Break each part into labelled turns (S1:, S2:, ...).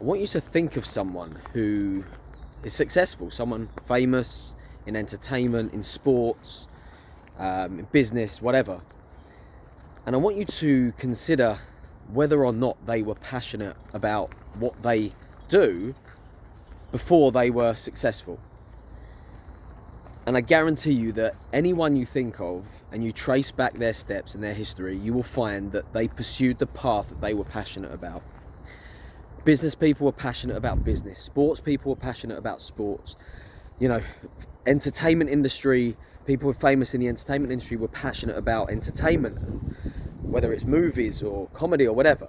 S1: I want you to think of someone who is successful, someone famous in entertainment, in sports, in business, whatever. And I want you to consider whether or not they were passionate about what they do before they were successful. And I guarantee you that anyone you think of and you trace back their steps and their history, you will find that they pursued the path that they were passionate about. Business people were passionate about business. Sports people were passionate about sports. Entertainment industry, people who are famous in the entertainment industry were passionate about entertainment, whether it's movies or comedy or whatever.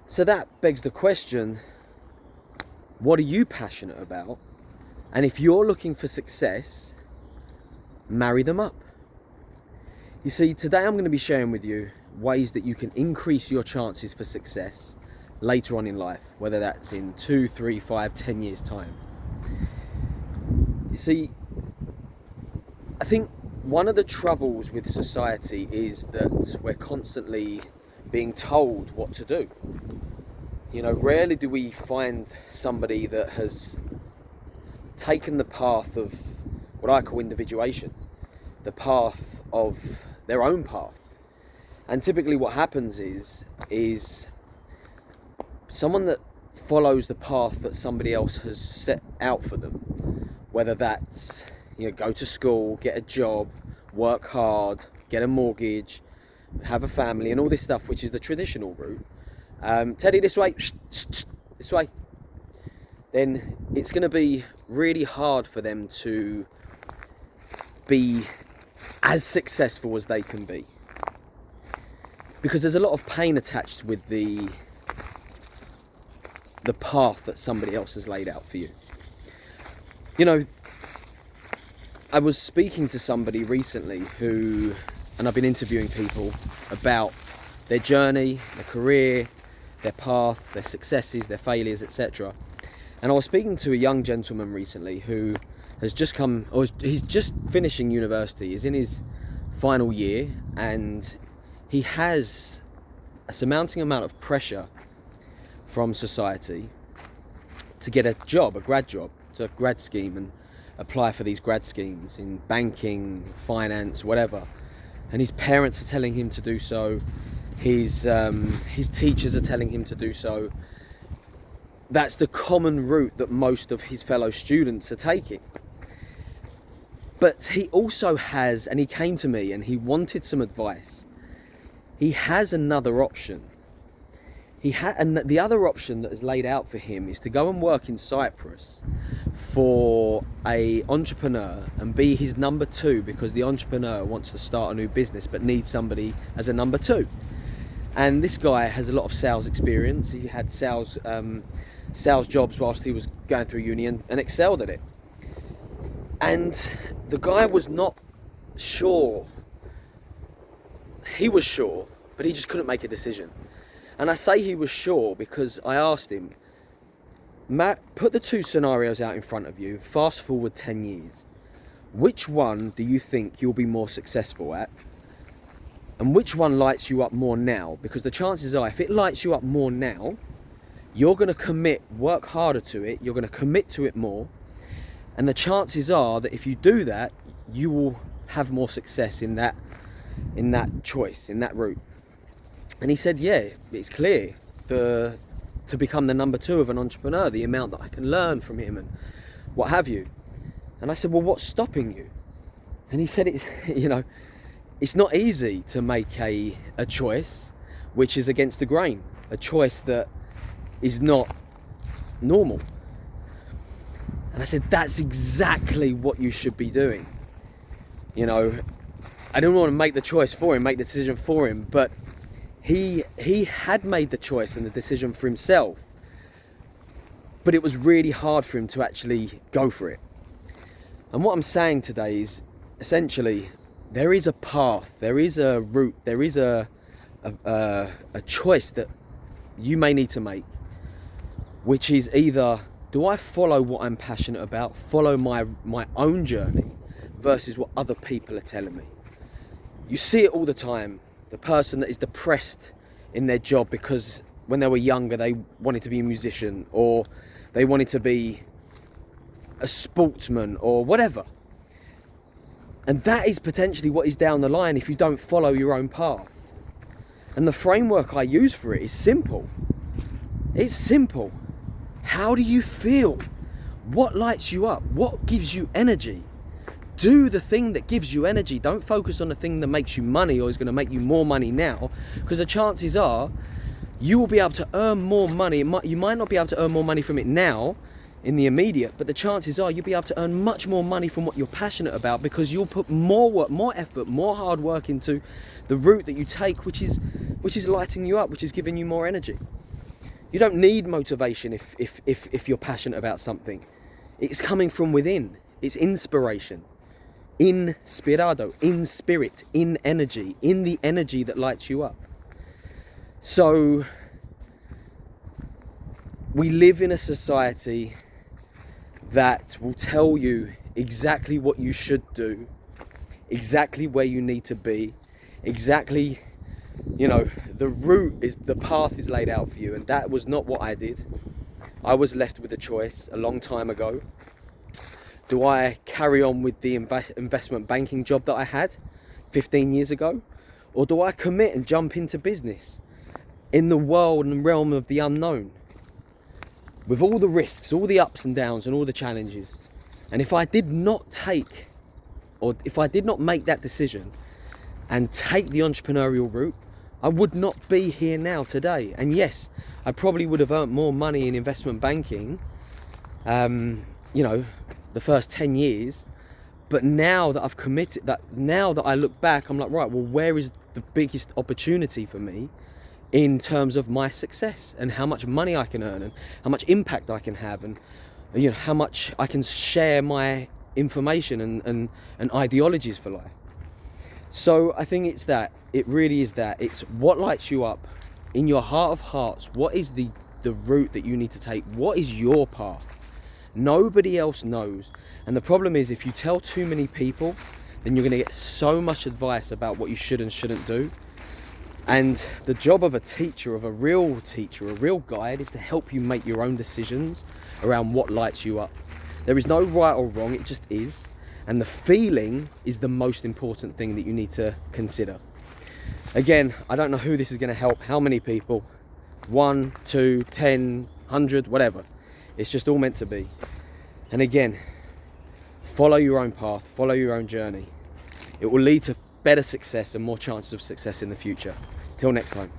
S1: So that begs the question, what are you passionate about? And if you're looking for success, marry them up. You see, today I'm going to be sharing with you ways that you can increase your chances for success later on in life, whether that's in 2, 3, 5, 10 years time. You see, I think one of the troubles with society is that we're constantly being told what to do. Rarely do we find somebody that has taken the path of what I call individuation, the path of their own path. And typically what happens is someone that follows the path that somebody else has set out for them, whether that's go to school, get a job, work hard, get a mortgage, have a family and all this stuff, which is the traditional route. Teddy, this way, this way. Then it's going to be really hard for them to be as successful as they can be. Because there's a lot of pain attached with the path that somebody else has laid out for you. I was speaking to somebody recently and I've been interviewing people about their journey, their career, their path, their successes, their failures, etc. And I was speaking to a young gentleman recently who has just he's just finishing university, he's in his final year, and he has a surmounting amount of pressure from society to get a job, a grad job, to a grad scheme and apply for these grad schemes in banking, finance, whatever. And his parents are telling him to do so. His teachers are telling him to do so. That's the common route that most of his fellow students are taking. But he also has, and he came to me and he wanted some advice. He has another option. And the other option that is laid out for him is to go and work in Cyprus for a entrepreneur and be his number two, because the entrepreneur wants to start a new business but needs somebody as a number two. And this guy has a lot of sales experience. He had sales jobs whilst he was going through uni and excelled at it. And the guy was not sure. He was sure, but he just couldn't make a decision. And I say he was sure because I asked him, Matt, put the two scenarios out in front of you, fast forward 10 years. Which one do you think you'll be more successful at? And which one lights you up more now? Because the chances are, if it lights you up more now, you're going to work harder to it, you're going to commit to it more. And the chances are that if you do that, you will have more success in that choice, in that route. And he said, yeah, it's clear to become the number two of an entrepreneur, the amount that I can learn from him and what have you. And I said, well, what's stopping you? And he said, it's not easy to make a choice which is against the grain, a choice that is not normal. And I said, that's exactly what you should be doing. I don't want to make the choice for him, make the decision for him, but he had made the choice and the decision for himself, but it was really hard for him to actually go for it. And what I'm saying today is, essentially, there is a path, there is a route, there is a choice that you may need to make, which is either, do I follow what I'm passionate about, follow my own journey, versus what other people are telling me? You see it all the time. The person that is depressed in their job because when they were younger, they wanted to be a musician, or they wanted to be a sportsman, or whatever. And that is potentially what is down the line if you don't follow your own path. And the framework I use for it is simple. It's simple. How do you feel? What lights you up? What gives you energy? Do the thing that gives you energy. Don't focus on the thing that makes you money or is going to make you more money now, because the chances are you will be able to earn more money. You might not be able to earn more money from it now in the immediate, but the chances are you'll be able to earn much more money from what you're passionate about, because you'll put more work, more effort, more hard work into the route that you take, which is lighting you up, which is giving you more energy. You don't need motivation if you're passionate about something. It's coming from within. It's inspiration. Inspirado, in spirit, in energy, in the energy that lights you up. So we live in a society that will tell you exactly what you should do, exactly where you need to be, exactly, the path is laid out for you. And that was not what I did. I was left with a choice a long time ago. Do I carry on with the investment banking job that I had 15 years ago? Or do I commit and jump into business in the world and realm of the unknown, with all the risks, all the ups and downs and all the challenges? And if I did not make that decision and take the entrepreneurial route, I would not be here now today. And yes, I probably would have earned more money in investment banking, the first 10 years. But now that I've committed, now that I look back, I'm like, right, well, where is the biggest opportunity for me in terms of my success, and how much money I can earn, and how much impact I can have, and how much I can share my information and ideologies for life. So I think it's that. It really is that. It's what lights you up in your heart of hearts. What is the route that you need to take? What is your path? Nobody else knows. And the problem is, if you tell too many people, then you're going to get so much advice about what you should and shouldn't do. And the job of a teacher, of a real teacher, a real guide, is to help you make your own decisions around what lights you up. There is no right or wrong, it just is. And the feeling is the most important thing that you need to consider. Again, I don't know who this is going to help, how many people, 1, 2, 10, 100, whatever. It's just all meant to be. And again, follow your own path, follow your own journey. It will lead to better success and more chances of success in the future. Till next time.